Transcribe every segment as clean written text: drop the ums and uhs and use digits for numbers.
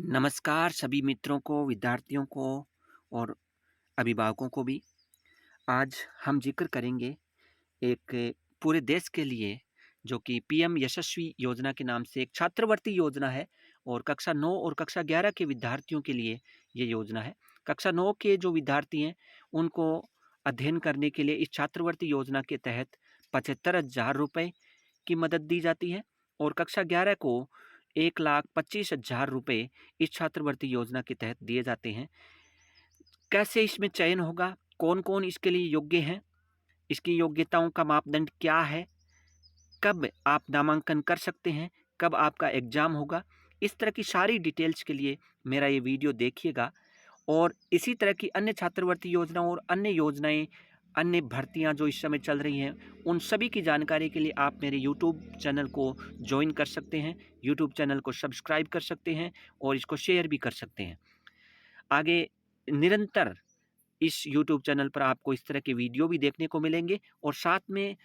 नमस्कार सभी मित्रों को, विद्यार्थियों को और अभिभावकों को भी। आज हम जिक्र करेंगे एक पूरे देश के लिए जो कि पीएम यशस्वी योजना के नाम से एक छात्रवृत्ति योजना है और कक्षा 9 और कक्षा 11 के विद्यार्थियों के लिए ये योजना है। कक्षा 9 के जो विद्यार्थी हैं उनको अध्ययन करने के लिए इस छात्रवृत्ति योजना के तहत 75,000 रुपये की मदद दी जाती है और कक्षा 11 को 1,25,000 रुपये इस छात्रवृत्ति योजना के तहत दिए जाते हैं। कैसे इसमें चयन होगा, कौन-कौन इसके लिए योग्य हैं, इसकी योग्यताओं का मापदंड क्या है, कब आप नामांकन कर सकते हैं, कब आपका एग्ज़ाम होगा, इस तरह की सारी डिटेल्स के लिए मेरा ये वीडियो देखिएगा। और इसी तरह की अन्य छात्रवृत्ति योजना और अन्य योजनाएं, अन्य भर्तियां जो इस समय चल रही हैं, उन सभी की जानकारी के लिए आप मेरे यूट्यूब चैनल को ज्वाइन कर सकते हैं, यूट्यूब चैनल को सब्सक्राइब कर सकते हैं और इसको शेयर भी कर सकते हैं। आगे निरंतर इस यूट्यूब चैनल पर आपको इस तरह के वीडियो भी देखने को मिलेंगे और साथ में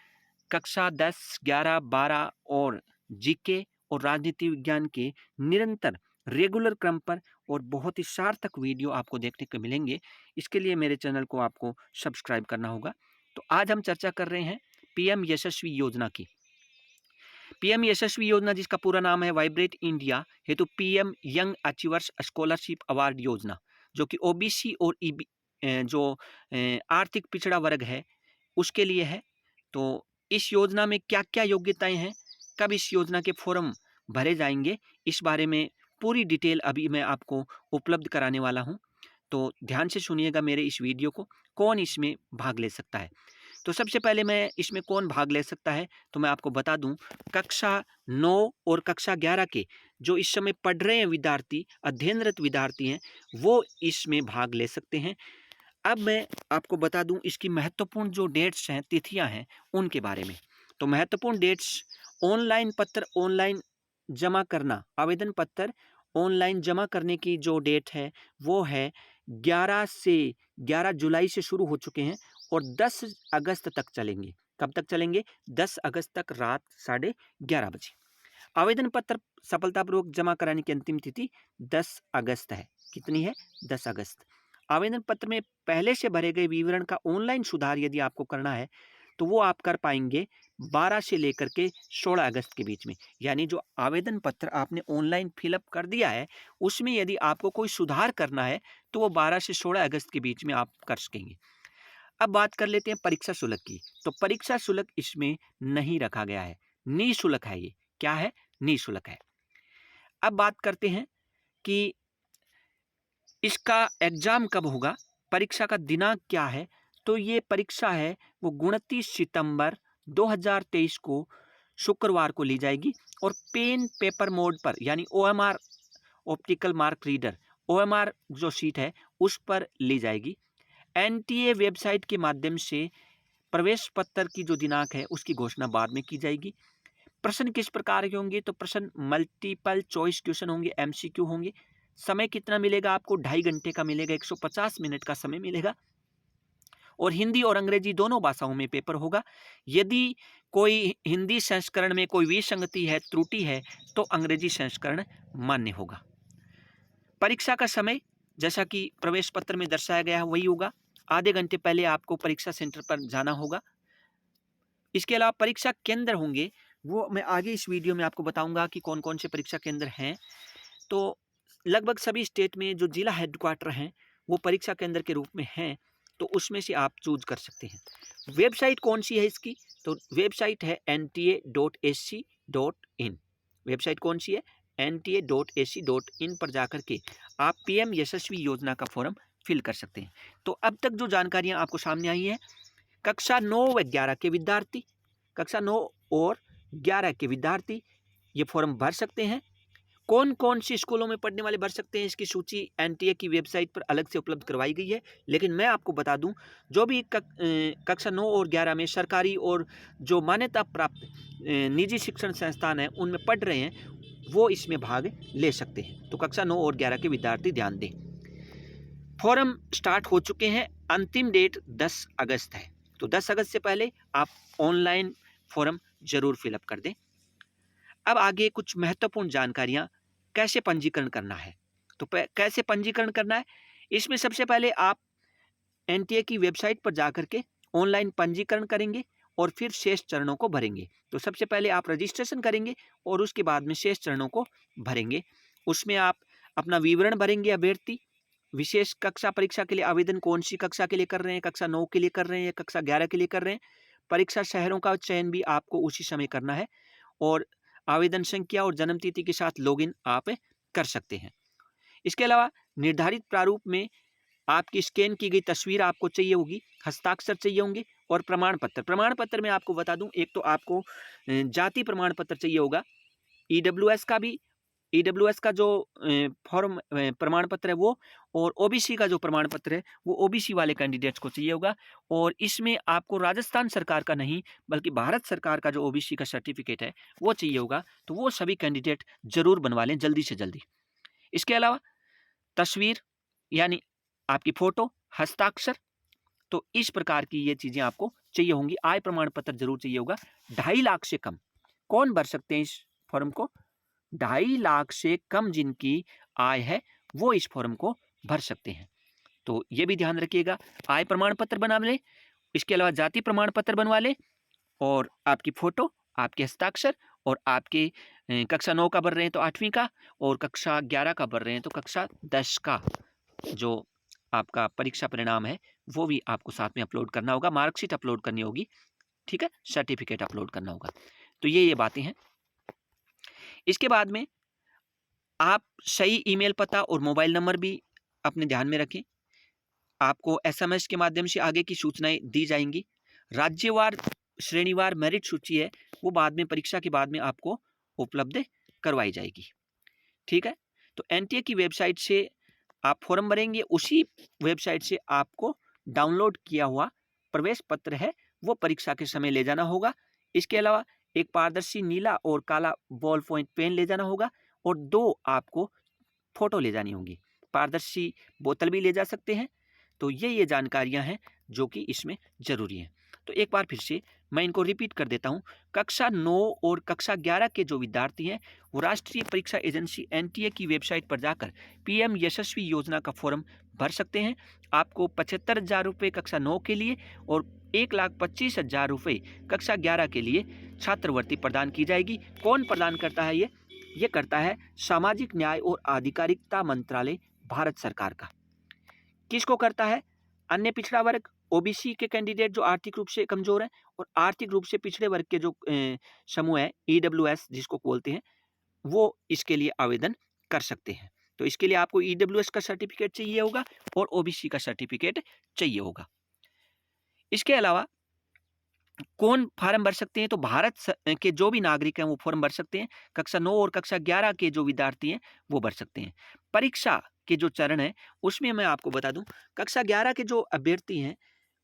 कक्षा 10, 11, 12 और जीके और राजनीति विज्ञान के निरंतर रेगुलर क्रम पर और बहुत ही सार्थक वीडियो आपको देखने को मिलेंगे। इसके लिए मेरे चैनल को आपको सब्सक्राइब करना होगा। तो आज हम चर्चा कर रहे हैं पीएम यशस्वी योजना की। पीएम यशस्वी योजना, जिसका पूरा नाम है वाइब्रेट इंडिया हेतु PM young achievers scholarship award योजना, जो कि ओबीसी और जो आर्थिक पिछड़ा वर्ग है उसके लिए है। तो इस योजना में क्या-क्या योग्यताएं हैं, कब इस योजना के फॉर्म भरे जाएंगे, इस बारे में पूरी डिटेल अभी मैं आपको उपलब्ध कराने वाला हूं। तो ध्यान से सुनिएगा मेरे इस वीडियो को। कौन इसमें भाग ले सकता है? तो सबसे पहले मैं इसमें कौन भाग ले सकता है तो मैं आपको बता दूं, कक्षा 9 और कक्षा 11 के जो इस समय पढ़ रहे हैं विद्यार्थी, अध्ययनरत विद्यार्थी हैं, वो इसमें भाग ले सकते हैं। अब मैं आपको बता दूं इसकी महत्वपूर्ण जो डेट्स हैं, तिथियां हैं, उनके बारे में। तो महत्वपूर्ण डेट्स, ऑनलाइन जमा करना, आवेदन पत्र ऑनलाइन जमा करने की जो डेट है वो है 11 जुलाई से शुरू हो चुके हैं और 10 अगस्त तक चलेंगे। कब तक चलेंगे? 10 अगस्त तक रात 11:30 बजे। आवेदन पत्र सफलतापूर्वक जमा कराने की अंतिम तिथि 10 अगस्त है। कितनी है? 10 अगस्त। आवेदन पत्र में पहले से भरे गए विवरण का ऑनलाइन सुधार यदि आपको करना है तो वो आप कर पाएंगे 12 से लेकर के 16 अगस्त के बीच में। यानी जो आवेदन पत्र आपने ऑनलाइन फिलअप कर दिया है उसमें यदि आपको कोई सुधार करना है तो वो 12 से 16 अगस्त के बीच में आप कर सकेंगे। अब बात कर लेते हैं परीक्षा शुल्क की। तो परीक्षा शुल्क इसमें नहीं रखा गया है, निःशुल्क है। ये क्या है? निःशुल्क है। अब बात करते हैं कि इसका एग्जाम कब होगा, परीक्षा का दिनांक क्या है। तो ये परीक्षा है वो 29 सितंबर 2023 को शुक्रवार को ली जाएगी और पेन पेपर मोड पर, यानी OMR, optical mark reader, OMR जो सीट है उस पर ली जाएगी। एनटीए वेबसाइट के माध्यम से प्रवेश पत्र की जो दिनांक है उसकी घोषणा बाद में की जाएगी। प्रश्न किस प्रकार के होंगे? तो प्रश्न मल्टीपल चॉइस क्वेश्चन होंगे, एमसीक्यू होंगे। समय कितना मिलेगा आपको? 2.5 घंटे का मिलेगा, 150 मिनट का समय मिलेगा और हिंदी और अंग्रेजी दोनों भाषाओं में पेपर होगा। यदि कोई हिंदी संस्करण में कोई विसंगति है, त्रुटि है, तो अंग्रेजी संस्करण मान्य होगा। परीक्षा का समय जैसा कि प्रवेश पत्र में दर्शाया गया है वही होगा। आधे घंटे पहले आपको परीक्षा सेंटर पर जाना होगा। इसके अलावा परीक्षा केंद्र होंगे, वो मैं आगे इस वीडियो में आपको बताऊंगा कि कौन कौन से परीक्षा केंद्र हैं। तो लगभग सभी स्टेट में जो जिला हेडक्वार्टर हैं वो परीक्षा केंद्र के रूप में हैं, तो उसमें से आप चूज कर सकते हैं। वेबसाइट कौन सी है इसकी? तो वेबसाइट है nta.ac.in। वेबसाइट कौन सी है? nta.ac.in पर जाकर के आप पीएम यशस्वी योजना का फॉर्म फिल कर सकते हैं। तो अब तक जो जानकारियां आपको सामने आई हैं, कक्षा 9 व 11 के विद्यार्थी, कक्षा 9 और 11 के विद्यार्थी ये फॉर्म भर सकते हैं। कौन कौन सी स्कूलों में पढ़ने वाले भर सकते हैं, इसकी सूची एनटीए की वेबसाइट पर अलग से उपलब्ध करवाई गई है। लेकिन मैं आपको बता दूं, जो भी कक्षा 9 और 11 में सरकारी और जो मान्यता प्राप्त निजी शिक्षण संस्थान है उनमें पढ़ रहे हैं वो इसमें भाग ले सकते हैं। तो कक्षा 9 और 11 के विद्यार्थी ध्यान दें। फॉर्म स्टार्ट हो चुके हैं, अंतिम डेट 10 अगस्त है। तो 10 अगस्त से पहले आप ऑनलाइन फॉर्म जरूर फिलअप कर दें। अब आगे कुछ महत्वपूर्ण जानकारियां, कैसे पंजीकरण करना है। तो कैसे पंजीकरण करना है? इसमें सबसे पहले आप एनटीए की वेबसाइट पर जाकर के ऑनलाइन पंजीकरण करेंगे और फिर शेष चरणों को भरेंगे। तो सबसे पहले आप रजिस्ट्रेशन करेंगे और उसके बाद में शेष चरणों को भरेंगे। उसमें आप अपना विवरण भरेंगे, अभ्यर्थी विशेष कक्षा परीक्षा के लिए आवेदन कौन सी कक्षा के लिए कर रहे हैं, कक्षा 9 के लिए कर रहे हैं या कक्षा 11 के लिए कर रहे हैं। परीक्षा शहरों का चयन भी आपको उसी समय करना है और आवेदन संख्या और जन्म तिथि के साथ लॉगिन आप कर सकते हैं। इसके अलावा निर्धारित प्रारूप में आपकी स्कैन की गई तस्वीर आपको चाहिए होगी, हस्ताक्षर चाहिए होंगे और प्रमाण पत्र में आपको बता दूं, एक तो आपको जाति प्रमाण पत्र चाहिए होगा, ईडब्ल्यूएस का जो फॉर्म प्रमाण पत्र है वो, और ओबीसी का जो प्रमाण पत्र है वो ओबीसी वाले कैंडिडेट्स को चाहिए होगा। और इसमें आपको राजस्थान सरकार का नहीं बल्कि भारत सरकार का जो ओबीसी का सर्टिफिकेट है वो चाहिए होगा। तो वो सभी कैंडिडेट जरूर बनवा लें जल्दी से जल्दी। इसके अलावा तस्वीर यानी आपकी फोटो, हस्ताक्षर, तो इस प्रकार की ये चीजें आपको चाहिए होंगी। आय प्रमाण पत्र जरूर चाहिए होगा। 2.5 लाख से कम कौन भर सकते हैं इस फॉर्म को? 2.5 लाख से कम जिनकी आय है वो इस फॉर्म को भर सकते हैं। तो ये भी ध्यान रखिएगा। आय प्रमाण पत्र बना ले, इसके अलावा जाति प्रमाण पत्र बनवा ले और आपकी फोटो, आपके हस्ताक्षर और आपके कक्षा 9 का भर रहे हैं तो 8वीं का, और कक्षा 11 का भर रहे हैं तो कक्षा 10 का जो आपका परीक्षा परिणाम है वो भी आपको साथ में अपलोड करना होगा। मार्कशीट अपलोड करनी होगी, ठीक है, सर्टिफिकेट अपलोड करना होगा। तो ये बातें हैं। इसके बाद में आप सही ईमेल पता और मोबाइल नंबर भी अपने ध्यान में रखें। आपको एसएमएस के माध्यम से आगे की सूचनाएं दी जाएंगी। राज्यवार श्रेणीवार मेरिट सूची है वो बाद में परीक्षा के बाद में आपको उपलब्ध करवाई जाएगी, ठीक है। तो एनटीए की वेबसाइट से आप फॉर्म भरेंगे, उसी वेबसाइट से आपको डाउनलोड किया हुआ प्रवेश पत्र है वो परीक्षा के समय ले जाना होगा। इसके अलावा एक पारदर्शी नीला और काला बॉल पॉइंट पेन ले जाना होगा और 2 आपको फोटो ले जानी होगी। पारदर्शी बोतल भी ले जा सकते हैं। तो ये जानकारियां हैं जो कि इसमें जरूरी हैं। तो एक बार फिर से मैं इनको रिपीट कर देता हूं। कक्षा 9 और कक्षा 11 के जो विद्यार्थी हैं वो राष्ट्रीय परीक्षा एजेंसी एनटीए की वेबसाइट पर जाकर पीएम यशस्वी योजना का फॉर्म भर सकते हैं। आपको 75,000 रुपये कक्षा 9 के लिए और 1,25,000 रुपये कक्षा 11 के लिए छात्रवृत्ति प्रदान की जाएगी। कौन प्रदान करता है? ये करता है सामाजिक न्याय और आधिकारिकता मंत्रालय, भारत सरकार का। किसको करता है? अन्य पिछड़ा वर्ग, ओबीसी के कैंडिडेट जो आर्थिक रूप से कमजोर हैं और आर्थिक रूप से पिछड़े वर्ग के जो समूह है, ईडब्ल्यूएस जिसको बोलते हैं, वो इसके लिए आवेदन कर सकते हैं। तो इसके लिए आपको ईडब्ल्यूएस का सर्टिफिकेट चाहिए होगा और ओबीसी का सर्टिफिकेट चाहिए होगा। इसके अलावा कौन फार्म भर सकते हैं? तो भारत के जो भी नागरिक हैं वो फॉर्म भर सकते हैं। कक्षा 9 और कक्षा 11 के जो विद्यार्थी हैं वो भर सकते हैं। परीक्षा के जो चरण है उसमें मैं आपको बता दूं, कक्षा 11 के जो अभ्यर्थी हैं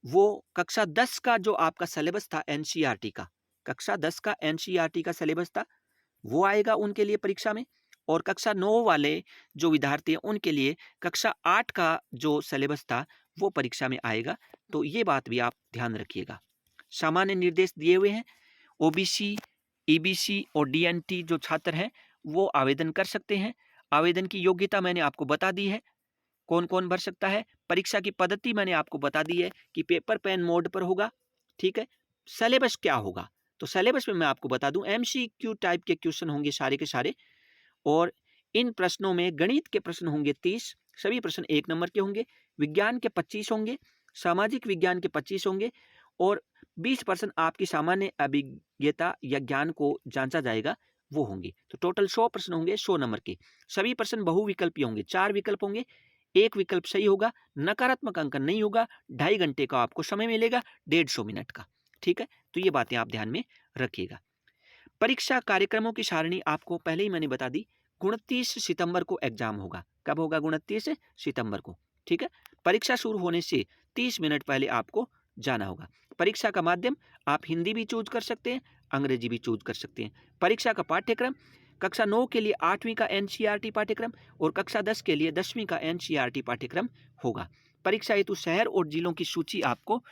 वो कक्षा 10 का जो आपका सिलेबस था एनसीईआरटी का, कक्षा 10 का एनसीईआरटी का सिलेबस था वो आएगा उनके लिए परीक्षा में। और कक्षा 9 वाले जो विद्यार्थी हैं उनके लिए कक्षा 8 का जो सिलेबस था वो परीक्षा में आएगा। तो ये बात भी आप ध्यान रखिएगा। सामान्य निर्देश दिए हुए हैं। ओबीसी, ईबीसी और डीएनटी जो छात्र हैं वो आवेदन कर सकते हैं। आवेदन की योग्यता मैंने आपको बता दी है, कौन कौन भर सकता है। परीक्षा की पद्धति मैंने आपको बता दी है कि पेपर पेन मोड पर होगा, ठीक है। सिलेबस क्या होगा? तो सिलेबस में मैं आपको बता दूं, एमसीक्यू टाइप के क्वेश्चन होंगे सारे के सारे, और इन प्रश्नों में गणित के प्रश्न होंगे 30, सभी प्रश्न 1 नंबर के होंगे। विज्ञान के 25 होंगे, सामाजिक विज्ञान के 25 होंगे और 20% आपकी सामान्य अभिज्ञता या ज्ञान को जांचा जाएगा वो होंगे। तो टोटल 100 प्रश्न होंगे 100 नंबर के। सभी प्रश्न बहुविकल्पीय होंगे, 4 विकल्प होंगे, एक विकल्प सही होगा, नकारात्मक अंकन नहीं होगा। 2.5 घंटे का आपको समय मिलेगा, 150 मिनट का, ठीक है। तो ये बातें आप ध्यान में रखिएगा। परीक्षा कार्यक्रमों की सारणी आपको पहले ही मैंने बता दी। 29 सितंबर को एग्जाम होगा। कब होगा? 29 सितंबर को, ठीक है। परीक्षा शुरू होने से 30 मिनट पहले आपको जाना होगा। परीक्षा का माध्यम आप हिंदी भी चूज कर सकते हैं, अंग्रेजी भी चूज कर सकते हैं। परीक्षा का पाठ्यक्रम कक्षा 9 के लिए 8वीं का एनसीईआरटी पाठ्यक्रम और कक्षा 10 के लिए 10वीं का एनसीईआरटी पाठ्यक्रम होगा। परीक्षा हेतु शहर और जिलों की सूची आपको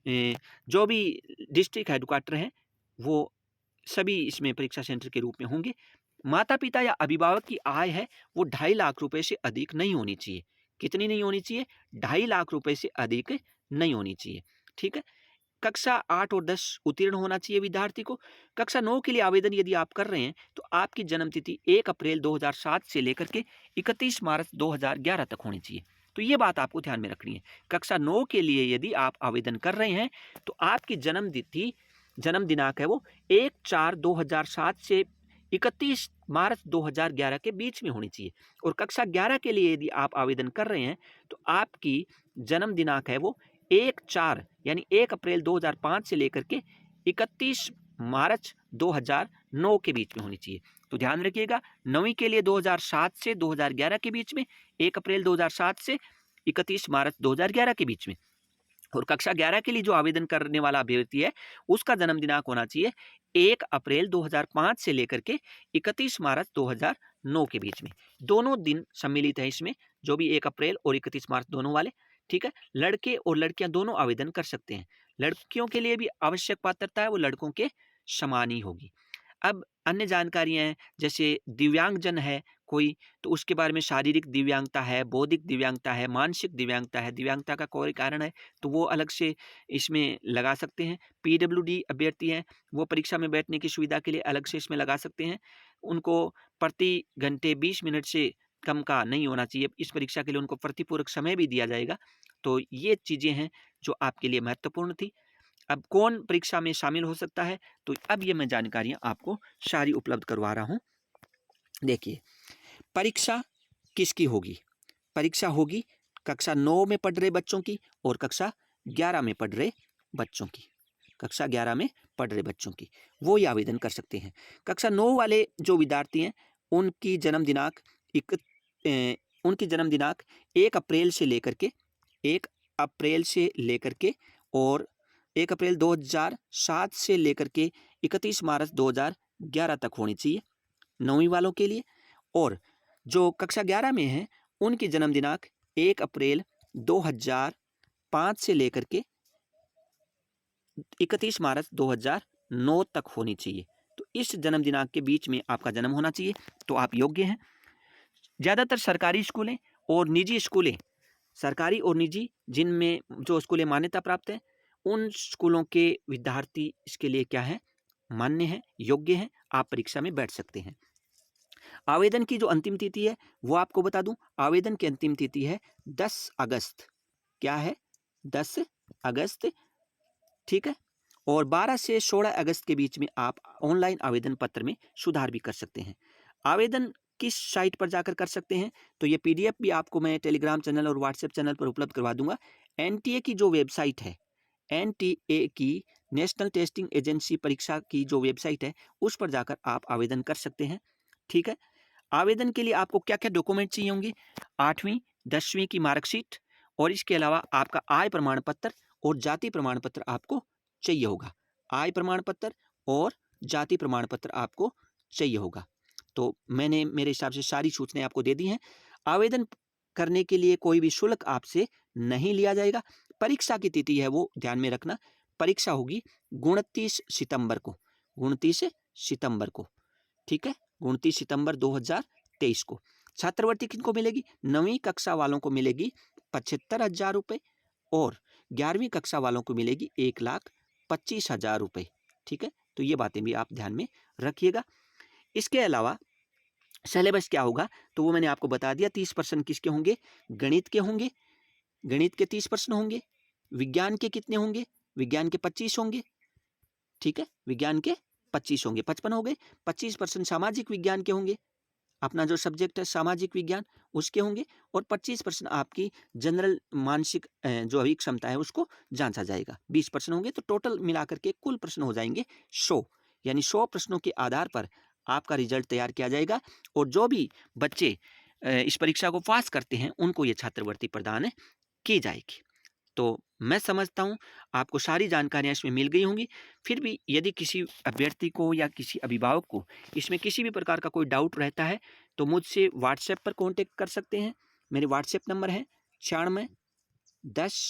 जो भी डिस्ट्रिक्ट हेडक्वार्टर हैं वो सभी इसमें परीक्षा सेंटर के रूप में होंगे। माता-पिता या अभिभावक की आय है वो 2.5 लाख रुपए से अधिक नहीं होनी चाहिए। कितनी नहीं होनी चाहिए? 2.5 लाख रुपए से अधिक नहीं होनी चाहिए। ठीक है? कक्षा 8 और 10 उत्तीर्ण होना चाहिए विद्यार्थी को। कक्षा 9 के लिए आवेदन यदि आप कर रहे हैं तो आपकी जन्म तिथि 1 अप्रैल 2007 से लेकर के 31 मार्च 2011 तक होनी चाहिए। तो ये बात आपको ध्यान में रखनी है। कक्षा 9 के लिए यदि आप आवेदन कर रहे हैं तो आपकी जन्म दिनांक है वो 1/4/2007 से 31 मार्च 2011 के बीच में होनी चाहिए। और कक्षा 11 के लिए यदि आप आवेदन कर रहे हैं तो आपकी जन्म दिनांक है वो 1/4 यानी 1 अप्रैल 2005 से लेकर के 31 मार्च 2009 के बीच में होनी चाहिए। तो ध्यान रखिएगा, 9वीं के लिए 2007 से 2011 के बीच में, 1 अप्रैल 2007 से 31 मार्च 2011 के बीच में। और कक्षा 11 के लिए जो आवेदन करने वाला अभ्यर्थी है उसका जन्म दिनांक होना चाहिए 1 अप्रैल 2005 से लेकर के 31 मार्च 2009 के बीच में। दोनों दिन सम्मिलित है इसमें, जो भी 1 अप्रैल और 31 मार्च दोनों वाले। ठीक है? लड़के और लड़कियां दोनों आवेदन कर सकते हैं। लड़कियों के लिए भी आवश्यक पात्रता है वो लड़कों के समान ही होगी। अब अन्य जानकारियां हैं, जैसे दिव्यांगजन है कोई तो उसके बारे में शारीरिक दिव्यांगता है, बौद्धिक दिव्यांगता है, मानसिक दिव्यांगता है, दिव्यांगता का कोई कारण है तो वो अलग से इसमें लगा सकते हैं। पीडब्ल्यूडी अभ्यर्थी हैं वो परीक्षा में बैठने की सुविधा के लिए अलग से इसमें लगा सकते हैं। उनको प्रति घंटे 20 मिनट से कम का नहीं होना चाहिए। इस परीक्षा के लिए उनको प्रतिपूरक समय भी दिया जाएगा। तो ये चीज़ें हैं जो आपके लिए महत्वपूर्ण थी। अब कौन परीक्षा में शामिल हो सकता है, तो अब ये मैं जानकारियाँ आपको सारी उपलब्ध करवा रहा हूँ। देखिए, परीक्षा किसकी होगी? परीक्षा होगी कक्षा 9 में पढ़ रहे बच्चों की और कक्षा 11 में पढ़ रहे बच्चों की। कक्षा 11 में पढ़ रहे बच्चों की वो ही आवेदन कर सकते हैं। कक्षा 9 वाले जो विद्यार्थी हैं उनकी जन्म दिनांक एक उनकी जन्म दिनांक 1 अप्रैल से लेकर के 1 अप्रैल से लेकर के और 1 अप्रैल 2007 से लेकर के 31 मार्च 2011 तक होनी चाहिए 9वीं वालों के लिए। और जो कक्षा 11 में हैं उनकी जन्म दिनांक 1 अप्रैल 2005 से लेकर के 31 मार्च 2009 तक होनी चाहिए। तो इस जन्म दिनांक के बीच में आपका जन्म होना चाहिए, तो आप योग्य हैं। ज़्यादातर सरकारी स्कूलें और निजी स्कूलें, सरकारी और निजी जिनमें जो स्कूलें मान्यता प्राप्त हैं, उन स्कूलों के विद्यार्थी इसके लिए क्या है, मान्य हैं, योग्य हैं, आप परीक्षा में बैठ सकते हैं। आवेदन की जो अंतिम तिथि है वो आपको बता दूं, आवेदन की अंतिम तिथि है 10 अगस्त। क्या है? 10 अगस्त। ठीक है? और 12 से 16 अगस्त के बीच में आप ऑनलाइन आवेदन पत्र में सुधार भी कर सकते हैं। आवेदन किस साइट पर जाकर कर सकते हैं, तो ये पीडीएफ भी आपको मैं टेलीग्राम चैनल और व्हाट्सएप चैनल पर उपलब्ध करवा दूंगा। एनटीए की जो वेबसाइट है, एनटीए की नेशनल टेस्टिंग एजेंसी परीक्षा की जो वेबसाइट है उस पर जाकर आप आवेदन कर सकते हैं। ठीक है? आवेदन के लिए आपको क्या क्या डॉक्यूमेंट चाहिए होंगे? 8वीं 10वीं की मार्कशीट और इसके अलावा आपका आय प्रमाण पत्र और जाति प्रमाण पत्र आपको चाहिए होगा। आय प्रमाण पत्र और जाति प्रमाण पत्र आपको चाहिए होगा। तो मैंने मेरे हिसाब से सारी सूचनाएं आपको दे दी हैं। आवेदन करने के लिए कोई भी शुल्क आपसे नहीं लिया जाएगा। परीक्षा की तिथि है वो ध्यान में रखना, परीक्षा होगी 29 सितंबर को। 29 सितंबर को। ठीक है? 29 सितंबर 2023 को। छात्रवृत्ति किनको मिलेगी? 9वीं कक्षा वालों को मिलेगी 75,000 रुपये और 11वीं कक्षा वालों को मिलेगी 1,25,000 रुपये। ठीक है? तो ये बातें भी आप ध्यान में रखिएगा। इसके अलावा सिलेबस क्या होगा तो वो मैंने आपको बता दिया। 30% किसके होंगे? गणित के होंगे। गणित के 30% होंगे। विज्ञान के कितने होंगे? विज्ञान के 25 होंगे। ठीक है? विज्ञान के 25 होंगे, 55 हो गए। 25% सामाजिक विज्ञान के होंगे, अपना जो सब्जेक्ट है सामाजिक विज्ञान उसके होंगे। और 25% आपकी जनरल मानसिक जो अभी क्षमता है उसको जांचा जाएगा। 20% होंगे। तो टोटल मिलाकर के कुल प्रश्न हो जाएंगे 100। यानी 100 प्रश्नों के आधार पर आपका रिजल्ट तैयार किया जाएगा और जो भी बच्चे इस परीक्षा को पास करते हैं उनको ये छात्रवृत्ति प्रदान की जाएगी। तो मैं समझता हूँ आपको सारी जानकारियाँ इसमें मिल गई होंगी। फिर भी यदि किसी अभ्यर्थी को या किसी अभिभावक को इसमें किसी भी प्रकार का कोई डाउट रहता है तो मुझसे व्हाट्सएप पर कांटेक्ट कर सकते हैं। मेरे व्हाट्सएप नंबर है 96 10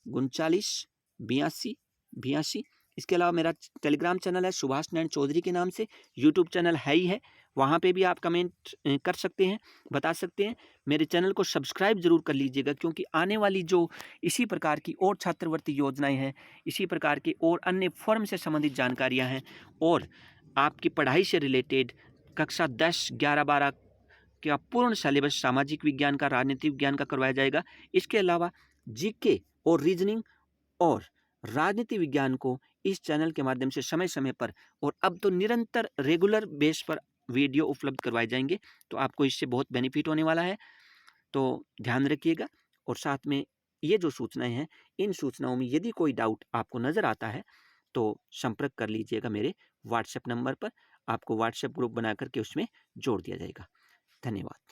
39 82 82। इसके अलावा मेरा टेलीग्राम चैनल है सुभाष नारायण चौधरी के नाम से। यूट्यूब चैनल है ही है, वहाँ पे भी आप कमेंट कर सकते हैं, बता सकते हैं। मेरे चैनल को सब्सक्राइब ज़रूर कर लीजिएगा, क्योंकि आने वाली जो इसी प्रकार की और छात्रवृत्ति योजनाएँ हैं, इसी प्रकार की और अन्य फॉर्म से संबंधित जानकारियाँ हैं, और आपकी पढ़ाई से रिलेटेड कक्षा 10, 11, 12 का पूर्ण सिलेबस सामाजिक विज्ञान का, राजनीति विज्ञान का करवाया जाएगा। इसके अलावा जीके और रीजनिंग और राजनीति विज्ञान को इस चैनल के माध्यम से समय-समय पर, और अब तो निरंतर रेगुलर बेस पर वीडियो उपलब्ध करवाए जाएँगे, तो आपको इससे बहुत बेनिफिट होने वाला है। तो ध्यान रखिएगा, और साथ में ये जो सूचनाएँ हैं, इन सूचनाओं में यदि कोई डाउट आपको नज़र आता है, तो संपर्क कर लीजिएगा मेरे व्हाट्सएप नंबर पर। आपको व्हाट्सएप ग्रुप बना कर के उसमें जोड़ दिया जाएगा। धन्यवाद।